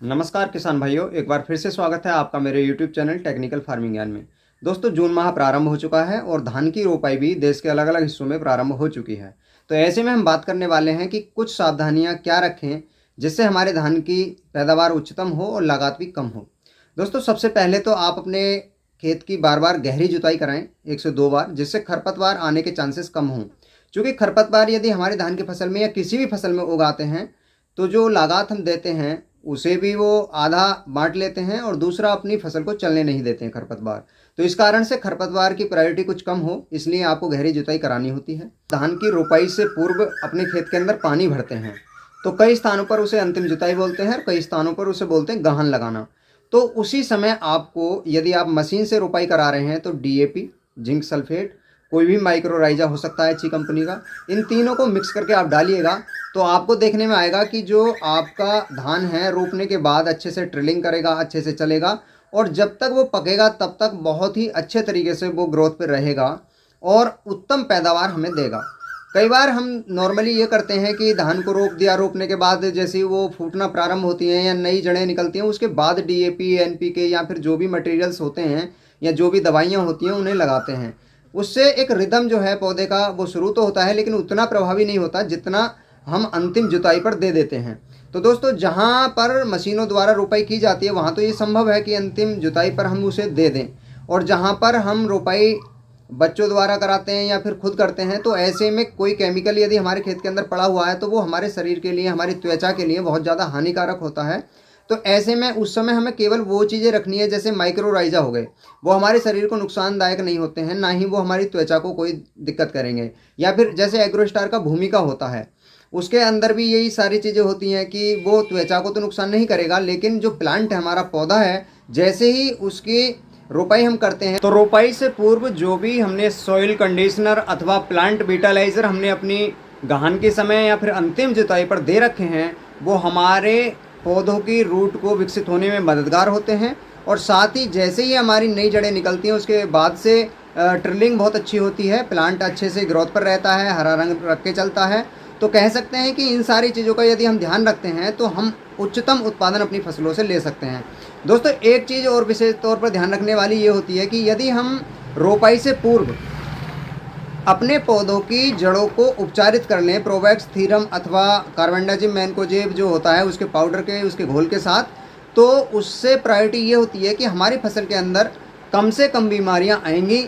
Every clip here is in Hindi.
नमस्कार किसान भाइयों, एक बार फिर से स्वागत है आपका मेरे YouTube चैनल टेक्निकल फार्मिंग ज्ञान में। दोस्तों, जून माह प्रारंभ हो चुका है और धान की रोपाई भी देश के अलग अलग हिस्सों में प्रारंभ हो चुकी है। तो ऐसे में हम बात करने वाले हैं कि कुछ सावधानियां क्या रखें जिससे हमारे धान की पैदावार उच्चतम हो और लागत भी कम हो। दोस्तों, सबसे पहले तो आप अपने खेत की बार बार गहरी जुताई कराएं 1 से 2 बार, जिससे खरपतवार आने के चांसेस कम हों। क्योंकि खरपतवार यदि हमारे धान की फसल में या किसी भी फसल में उगाते हैं तो जो लागत हम देते हैं उसे भी वो आधा बांट लेते हैं और दूसरा अपनी फसल को चलने नहीं देते हैं खरपतवार। तो इस कारण से खरपतवार की प्रायोरिटी कुछ कम हो, इसलिए आपको गहरी जुताई करानी होती है। धान की रोपाई से पूर्व अपने खेत के अंदर पानी भरते हैं, तो कई स्थानों पर उसे अंतिम जुताई बोलते हैं और कई स्थानों पर उसे बोलते हैं गहन लगाना। तो उसी समय आपको, यदि आप मशीन से रोपाई करा रहे हैं तो DAP, जिंक सल्फेट, कोई भी माइक्रोराइजा हो सकता है अच्छी कंपनी का, इन तीनों को मिक्स करके आप डालिएगा। तो आपको देखने में आएगा कि जो आपका धान है रोपने के बाद अच्छे से ट्रिलिंग करेगा, अच्छे से चलेगा और जब तक वो पकेगा तब तक बहुत ही अच्छे तरीके से वो ग्रोथ पे रहेगा और उत्तम पैदावार हमें देगा। कई बार हम नॉर्मली ये करते हैं कि धान को रोप दिया, रोपने के बाद जैसे ही वो फूटना प्रारंभ होती हैं या नई जड़ें निकलती हैं उसके बाद DAP, NPK या फिर जो भी मटेरियल्स होते हैं या जो भी दवाइयाँ होती हैं उन्हें लगाते हैं। उससे एक रिदम जो है पौधे का वो शुरू तो होता है लेकिन उतना प्रभावी नहीं होता जितना हम अंतिम जुताई पर दे देते हैं। तो दोस्तों, जहाँ पर मशीनों द्वारा रोपाई की जाती है वहाँ तो ये संभव है कि अंतिम जुताई पर हम उसे दे दें, और जहाँ पर हम रोपाई बच्चों द्वारा कराते हैं या फिर खुद करते हैं तो ऐसे में कोई केमिकल यदि हमारे खेत के अंदर पड़ा हुआ है तो वो हमारे शरीर के लिए, हमारी त्वचा के लिए बहुत ज़्यादा हानिकारक होता है। तो ऐसे में उस समय हमें केवल वो चीज़ें रखनी है, जैसे माइक्रोराइजा हो गए, वो हमारे शरीर को नुकसानदायक नहीं होते हैं, ना ही वो हमारी त्वचा को कोई दिक्कत करेंगे। या फिर जैसे एग्रोस्टार का भूमिका होता है, उसके अंदर भी यही सारी चीज़ें होती हैं कि वो त्वचा को तो नुकसान नहीं करेगा, लेकिन जो प्लांट है, हमारा पौधा है, जैसे ही उसकी रोपाई हम करते हैं तो रोपाई से पूर्व जो भी हमने सॉइल कंडीशनर अथवा प्लांट विटालाइजर हमने अपनी गहन के समय या फिर अंतिम जुताई पर दे रखे हैं, वो हमारे पौधों की रूट को विकसित होने में मददगार होते हैं। और साथ ही जैसे ही हमारी नई जड़ें निकलती हैं उसके बाद से ट्रिलिंग बहुत अच्छी होती है, प्लांट अच्छे से ग्रोथ पर रहता है, हरा रंग रख के चलता है। तो कह सकते हैं कि इन सारी चीज़ों का यदि हम ध्यान रखते हैं तो हम उच्चतम उत्पादन अपनी फसलों से ले सकते हैं। दोस्तों, एक चीज़ और विशेष तौर पर ध्यान रखने वाली ये होती है कि यदि हम रोपाई से पूर्व अपने पौधों की जड़ों को उपचारित कर लें प्रोवैक्स थीरम अथवा कार्बेंडाजिम मैनकोजेब जो होता है उसके पाउडर के, उसके घोल के साथ, तो उससे प्रायोरिटी ये होती है कि हमारी फसल के अंदर कम से कम बीमारियां आएंगी,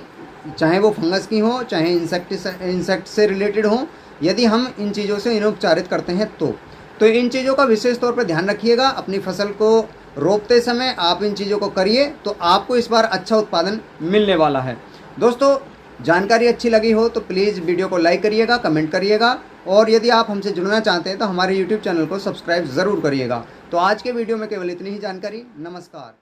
चाहे वो फंगस की हो, चाहे इंसेक्ट से रिलेटेड हो। यदि हम इन चीज़ों से इन्हें उपचारित करते हैं तो इन चीज़ों का विशेष तौर पर ध्यान रखिएगा। अपनी फसल को रोपते समय आप इन चीज़ों को करिए तो आपको इस बार अच्छा उत्पादन मिलने वाला है। दोस्तों, जानकारी अच्छी लगी हो तो प्लीज़ वीडियो को लाइक करिएगा, कमेंट करिएगा, और यदि आप हमसे जुड़ना चाहते हैं तो हमारे YouTube चैनल को सब्सक्राइब ज़रूर करिएगा। तो आज के वीडियो में केवल इतनी ही जानकारी। नमस्कार।